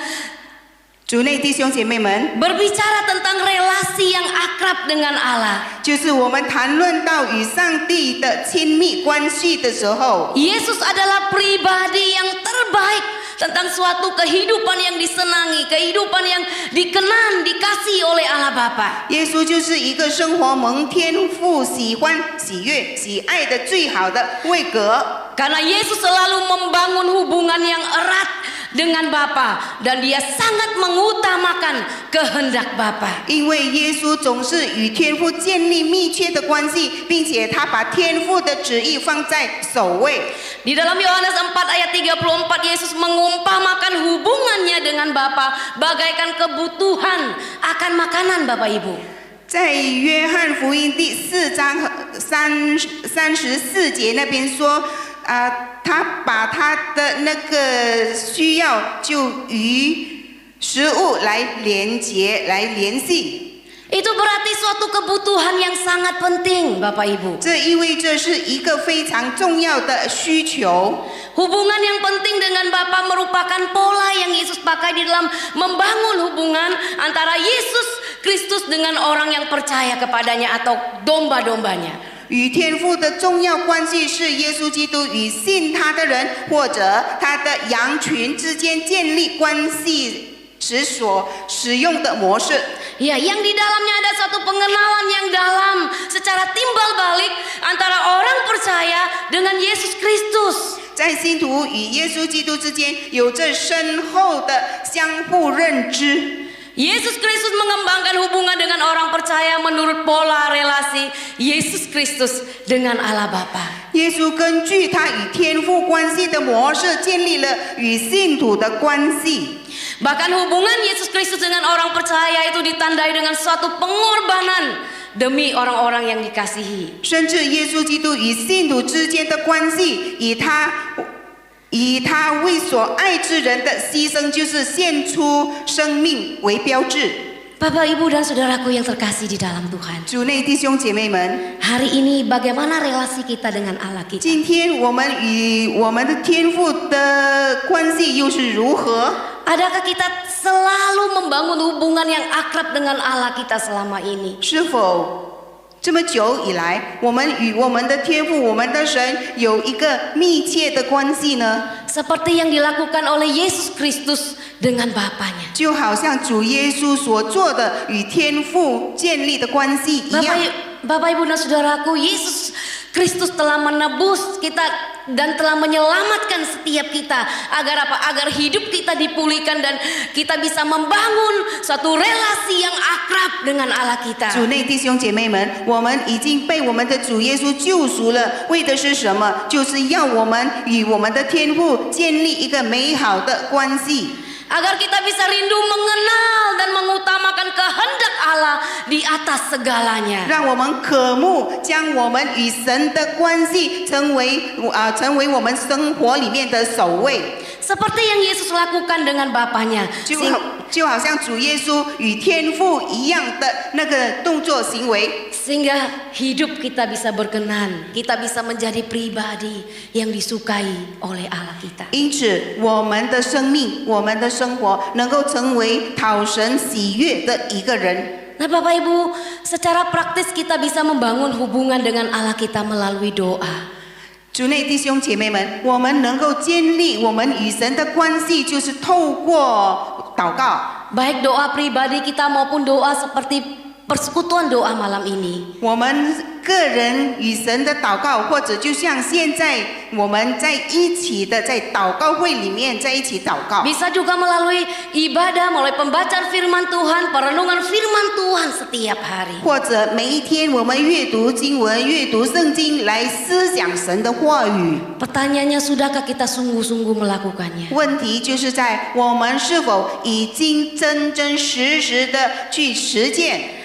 主内弟兄姐妹们， berbicara tentang relasi yang akrab dengan Allah. 就是我们谈论到与上帝的亲密关系的时候， Yesus adalah pribadi yang terbaik tentang suatu kehidupan yang disenangi, kehidupan yang dikenan, dikasihi oleh Allah Bapa. 耶稣就是一个生活蒙天父喜欢、喜悦、喜爱的最好的位格。 Karena Yesus selalu membangun hubungan yang erat dengan Bapa dan dia sangat mengutamakan kehendak Bapa. 因为耶稣总是与天父建立密切的关系，并且他把天父的旨意放在首位。 Di dalam Yohanes 4 ayat 34 Yesus mengumpamakan hubungannya dengan Bapa bagaikan kebutuhan akan makanan Bapak Ibu. 在约翰福音第4章34节那边说，他把他的那个需要就与食物来连结、来联系。 Itu berarti suatu kebutuhan yang sangat penting Bapak Ibu. 这意味着是一个非常重要的需求。 Hubungan yang penting dengan Bapa merupakan pola yang Yesus pakai di dalam membangun hubungan antara Yesus Kristus dengan orang yang percaya kepadanya atau domba-dombanya. 与天父的重要关系是耶稣基督与信他的人或者他的羊群之间建立关系时所使用的模式。 Ya, yang di dalamnya ada satu pengenalan yang dalam secara timbal balik antara orang percaya dengan Yesus Kristus. 在信徒与耶稣基督之间有着深厚的相互认知。 Yesus Kristus mengembangkan hubungan dengan orang percaya menurut pola relasi Yesus Kristus dengan Allah Bapa. 耶稣根据他与天父关系的模式，建立了与信徒的关系。 Bahkan hubungan Yesus Kristus dengan orang percaya itu ditandai dengan suatu pengorbanan demi orang-orang yang dikasihi. 甚至耶稣基督与信徒之间的关系，以他为所爱之人的牺牲，就是献出生命为标志。 Bapak, Ibu, dan saudaraku yang terkasih di dalam Tuhan. 主内弟兄姐妹们， Hari ini bagaimana relasi kita dengan Allah kita? 今天我们与我们的天父的关系又是如何？ Adakah kita selalu membangun hubungan yang akrab dengan Allah kita selama ini? 是否这么久以来，我们与我们的天父、我们的神有一个密切的关系呢？ Seperti yang dilakukan oleh Yesus Kristus dengan Bapaknya. 就好像主耶稣所做的与天父建立的关系一样。 Bapak, Ibu, dan saudaraku, Yesus Kristus telah menebus kita dan telah menyelamatkan setiap kita agar apa? Agar hidup kita dipulihkan dan kita bisa membangun suatu relasi yang akrab dengan Allah kita. 主内弟兄姐妹们，我们已经被我们的主耶稣救赎了，为的是什么？就是要我们与我们的天父建立一个美好的关系。 Agar kita bisa rindu mengenal dan mengutamakan kehendak Allah di atas segalanya. 让我们渴慕将我们与神的关系成为我们生活里面的首位。 Seperti yang Yesus lakukan dengan Bapaknya. 就好像主耶稣与天父一样的那个动作行为。 Sehingga hidup kita bisa berkenan, kita bisa menjadi pribadi yang disukai oleh Allah kita. 因此，我们的生命、我们的生活能够成为讨神喜悦的一个人。 Nah, Bapak Ibu, secara praktis kita bisa membangun hubungan dengan Allah kita melalui doa. 主内弟兄姐妹们，我们能够建立我们与神的关系，就是透过祷告。 Baik doa pribadi kita maupun doa seperti persekutuan doa malam ini. 我们个人与神的祷告，或者就像现在我们在一起的在祷告会里面在一起祷告。 Bisa juga melalui ibadah, melalui pembacaan firman Tuhan, perenungan firman Tuhan setiap hari. 或者每一天我们阅读经文、阅读圣经来思想神的话语。 Pertanyaannya, sudahkah kita sungguh-sungguh melakukannya? 问题就是在我们是否已经真真实实的去实践。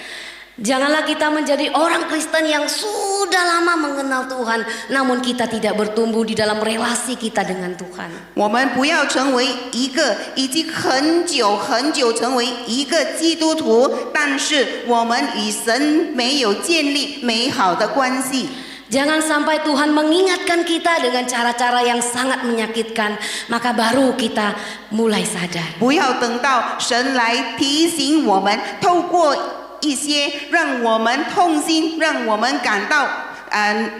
Janganlah kita menjadi orang Kristen yang sudah lama mengenal Tuhan, namun kita tidak bertumbuh di dalam relasi kita dengan Tuhan. 我们不要成为一个已经很久成为一个基督徒，但是我们与神没有建立美好的关系。 Jangan sampai Tuhan mengingatkan kita dengan cara-cara yang sangat menyakitkan, maka baru kita mulai sadar. 不要等到神来提醒我们，透过一些让我们痛心、让我们感到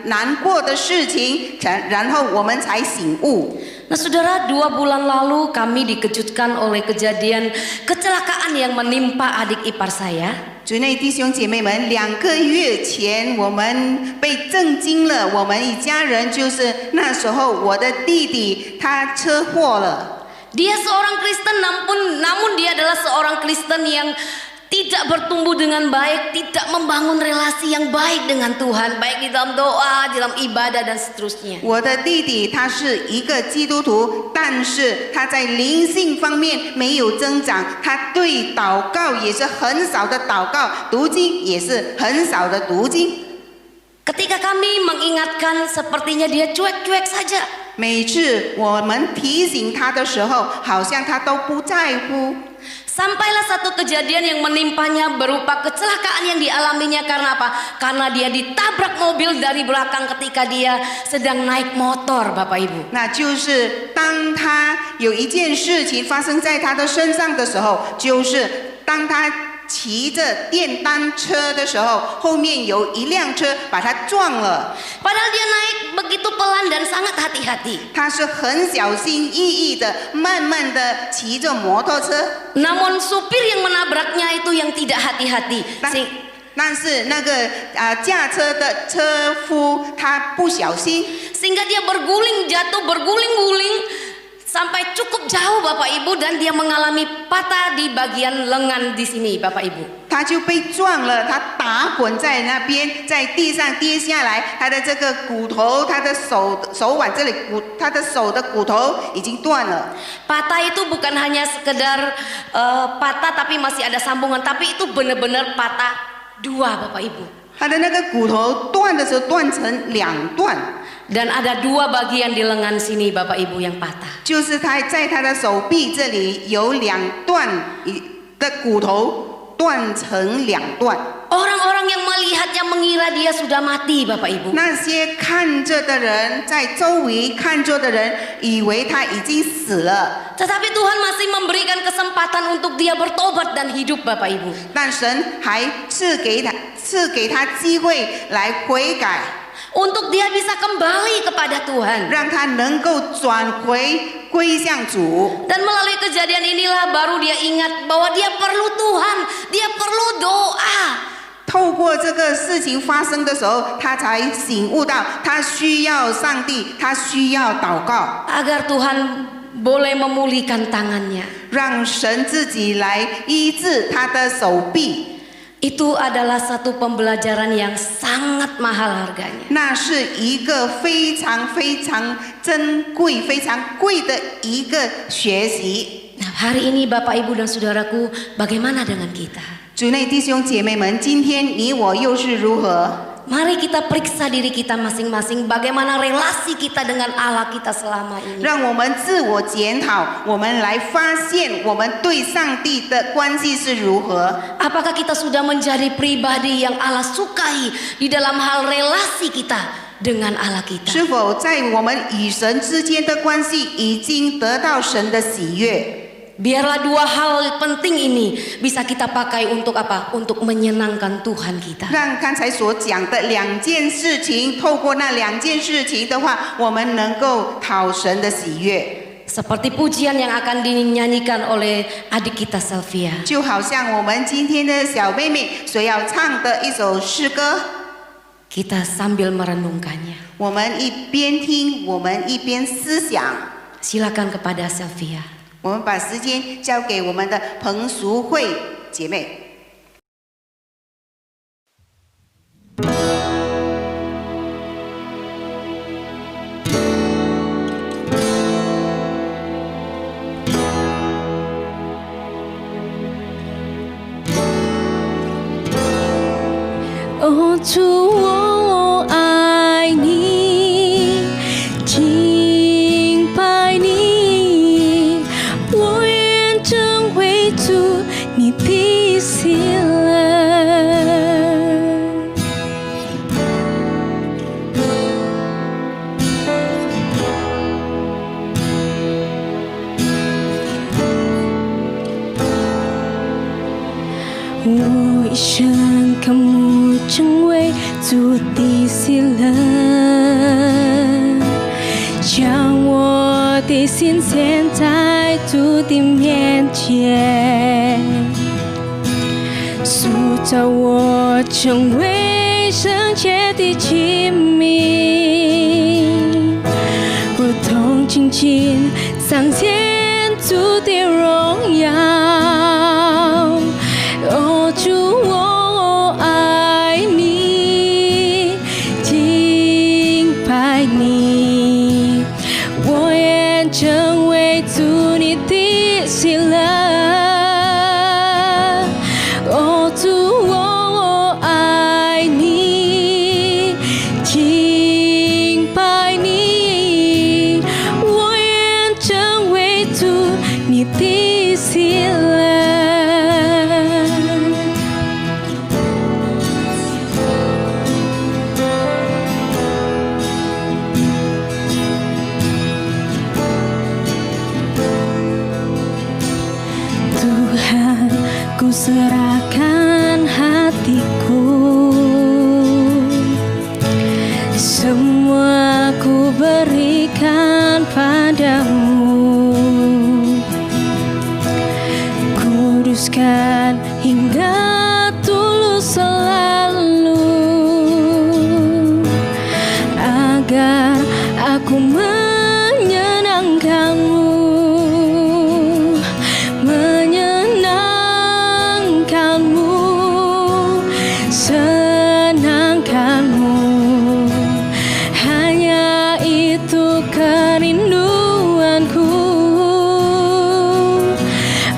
难过的事情，然后我们才醒悟。 Nah, saudara, 2 bulan lalu kami dikejutkan oleh kejadian kecelakaan yang menimpa adik ipar saya. 主内弟兄姐妹们，2个月前我们被震惊了，我们一家人就是那时候我的弟弟他车祸了。 Dia seorang Kristen, namun dia adalah seorang Kristen yang tidak bertumbuh dengan baik, tidak membangun relasi yang baik dengan Tuhan, baik di dalam doa, di dalam ibadah dan seterusnya. 我的弟弟他是一个基督徒，但是他在灵性方面没有增长，他对祷告也是很少的祷告，读经也是很少的读经。 Ketika kami mengingatkan, sepertinya dia cuek-cuek saja. 每次我们提醒他的时候，好像他都不在乎。 Sampailah satu kejadian yang menimpanya berupa kecelakaan yang dialaminya karena apa? Karena dia ditabrak mobil dari belakang ketika dia sedang naik motor, Bapak Ibu. 那就是当他有一件事情发生在他的身上的时候，就是当他骑着电单车的时候，后面有一辆车把他撞了。 Padahal dia naik begitu pelan dan sangat hati-hati. 他是很小心翼翼的，慢慢的骑着摩托车。 Namun supir yang menabraknya itu yang tidak hati-hati. 但是那个驾车的车夫他不小心， Sehingga dia berguling jatuh berguling-guling sampai cukup jauh Bapak Ibu, dan dia mengalami patah di bagian lengan di sini Bapak Ibu. 他就被撞了，他打滚在那边，在地上跌下来，他的这个骨头，他的手腕这里他的手的骨头已经断了。 Patah itu bukan hanya sekedar patah tapi masih ada sambungan, tapi itu benar-benar patah dua Bapak Ibu. 他的那个骨头断的时候断成2段， Dan ada 2 bagian di lengan sini Bapak Ibu yang patah. 就是他在他的手臂这里有2段的骨头断成2段。 Orang-orang yang melihatnya mengira dia sudah mati Bapak Ibu. 那些看着的人，在周围看着的人，以为他已经死了。 Tetapi Tuhan masih memberikan kesempatan untuk dia bertobat dan hidup Bapak Ibu. 但神还赐给他机会来悔改， Untuk dia bisa kembali kepada Tuhan. 让他能够转回归向主。 Dan melalui kejadian inilah baru dia ingat bahwa dia perlu Tuhan, dia perlu doa. 透过这个事情发生的时候，他才醒悟到，他需要上帝，他需要祷告， Agar Tuhan boleh memulihkan tangannya. 让神自己来医治他的手臂。 Itu adalah satu pembelajaran yang sangat mahal harganya. 那是一个非常非常珍贵、非常贵的一个学习。 Nah, hari ini Bapak Ibu dan Saudaraku, bagaimana dengan kita? 主内弟兄姐妹们，今天你我又是如何？ Mari kita periksa diri kita masing-masing, bagaimana relasi kita dengan Allah kita selama ini. 让我们自我检讨，我们来发现我们对上帝的关系是如何。 Apakah kita sudah menjadi pribadi yang Allah sukai di dalam hal relasi kita dengan Allah kita? 是否在我们与神之间的关系已经得到神的喜悦？ Biarlah 2 hal penting ini bisa kita pakai untuk apa? Untuk menyenangkan Tuhan kita. 让刚才所讲的2件事情，透过那2件事情的话，我们能够讨神的喜悦。 Seperti pujian yang akan dinyanyikan oleh adik kita Sylvia. 就好像我们今天的小妹妹所要唱的一首诗歌， Kita sambil merenungkannya. 我们一边听，我们一边思想。 Silakan kepada Sylvia. 我们把时间交给我们的彭淑慧姐妹。 哦，主，我爱你，敬拜你，我愿成为主你的喜乐。我一生渴慕成为主的喜乐，将我的心献在主的面前，塑造我成为圣洁的器皿，如同亲近彰显主的荣耀。哦，主，我爱你，敬拜你，我愿成为主你的喜乐。哦，主，我爱你，敬拜你，我愿成为主你的喜乐。ku menyenangkanmu, menyenangkanmu, senangkanmu. Hanya itu kerinduanku,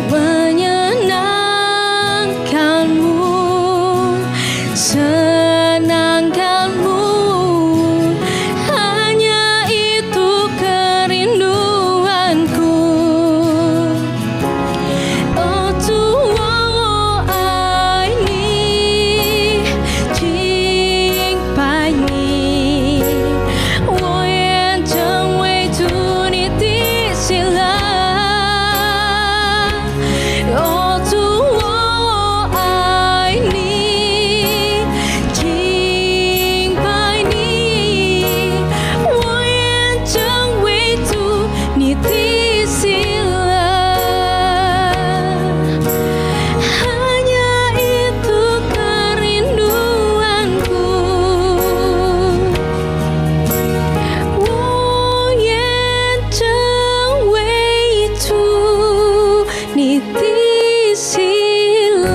menyenangkanmu, senangkanmu. Hanya itu kerinduanku. Oh Tuhan, I need 敬拜你，我愿成为主你的喜乐。哦主，我爱你，敬拜你，我愿成为主你的喜乐。Hanya itu kerinduanku, 我愿成为主你的喜乐。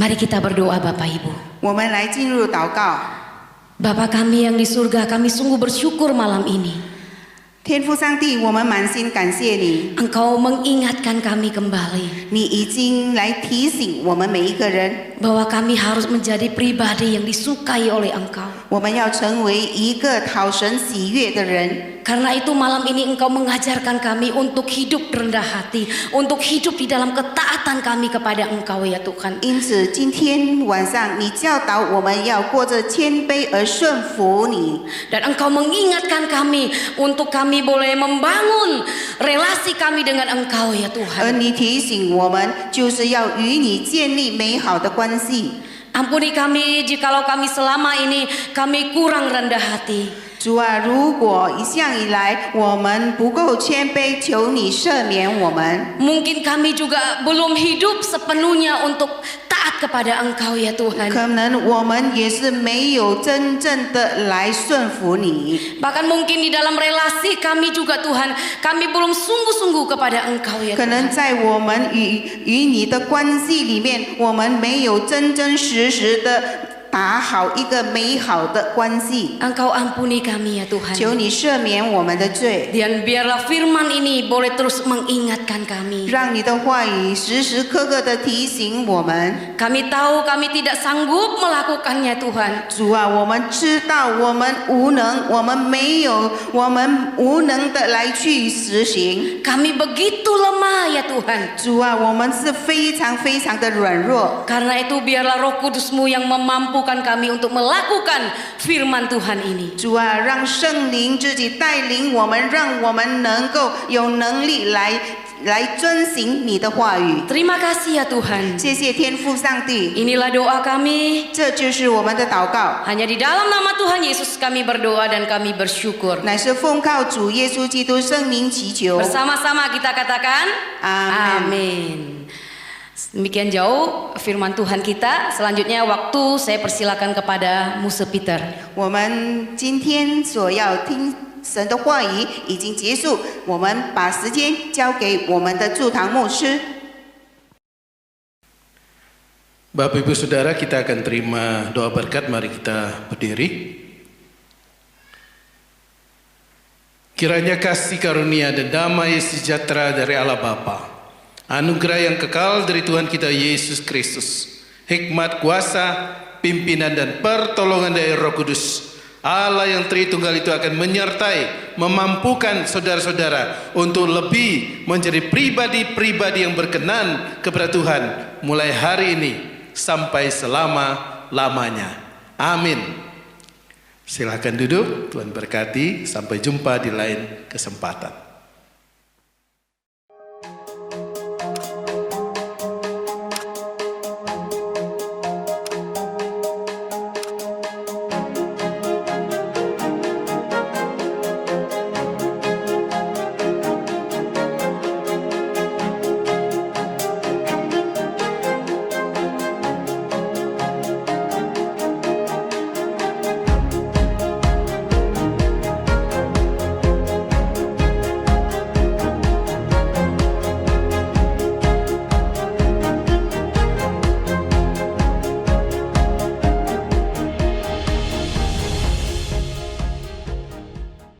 Mari kita berdoa Bapak Ibu. 我们来进入祷告。 Bapa kami yang di surga, kami sungguh bersyukur malam ini. 天父上帝，我们满心感谢你， Engkau mengingatkan kami kembali 你已经来提醒我们每一个人， bahwa kami harus menjadi pribadi yang disukai oleh Engkau. 我们要成为一个讨神喜悦的人。 Karena itu malam ini Engkau mengajarkan kami untuk hidup rendah hati, untuk hidup di dalam ketaatan kami kepada Engkau ya Tuhan. 因此，今天晚上你教导我们要过着谦卑而顺服你， Dan Engkau mengingatkan kami untuk kami boleh membangun relasi kami dengan Engkau ya 而 Tuhan. 你提醒我们就是要与你建立美好的关系。 Ampuni kami jikalau kami selama ini kami kurang rendah hati. 主啊，如果一向以来我们不够谦卑，求你赦免我们。 Mungkin kami juga belum hidup sepenuhnya untuk taat kepada Engkau ya Tuhan. 可能我们也是没有真正的来顺服你， Bahkan mungkin di dalam relasi kami juga Tuhan, kami belum sungguh-sungguh kepada Engkau ya 可能 Tuhan. 在我们与你的关系里面，我们没有真真实实的打好一个美好的关系。 Engkau ampuni kami ya Tuhan. 求你赦免我们的罪， Dan biarlah firman ini boleh terus mengingatkan kami. 让你的话语时时刻刻的提醒我们。 Kami tahu kami tidak sanggup melakukannya Tuhan. 主啊，我们知道我们无能，我们无能的来去实行。 Kami begitu lemah ya Tuhan. 主啊，我们是非常非常的软弱。 Karena itu biarlah Roh Kudus-Mu yang memampukan kami untuk melakukan firman Tuhan ini. 主啊，让圣灵自己带领我们，让我们能够有能力来遵行你的话语。 Terima kasih ya Tuhan. 谢谢天父上帝， Inilah doa kami. 这就是我们的祷告， Hanya di dalam nama Tuhan Yesus kami berdoa dan kami bersyukur. 乃是奉靠主耶稣基督圣名祈求。 Bersama-sama kita katakan Amin. Amin. Demikian jauh firman Tuhan kita. Selanjutnya waktu saya persilakan kepada Muse Peter. 我们今天所要听神的话语已经结束，我们把时间交给我们的驻堂牧师。 Bapak Ibu Saudara, kita akan terima doa berkat. Mari kita berdiri. Kiranya kasih karunia dan damai sejahtera dari Allah Bapa, anugerah yang kekal dari Tuhan kita Yesus Kristus, hikmat, kuasa, pimpinan dan pertolongan dari Roh Kudus, Allah yang Tritunggal itu akan menyertai, memampukan saudara-saudara untuk lebih menjadi pribadi-pribadi yang berkenan kepada Tuhan mulai hari ini sampai selama-lamanya. Amin. Silakan duduk, Tuhan berkati, sampai jumpa di lain kesempatan.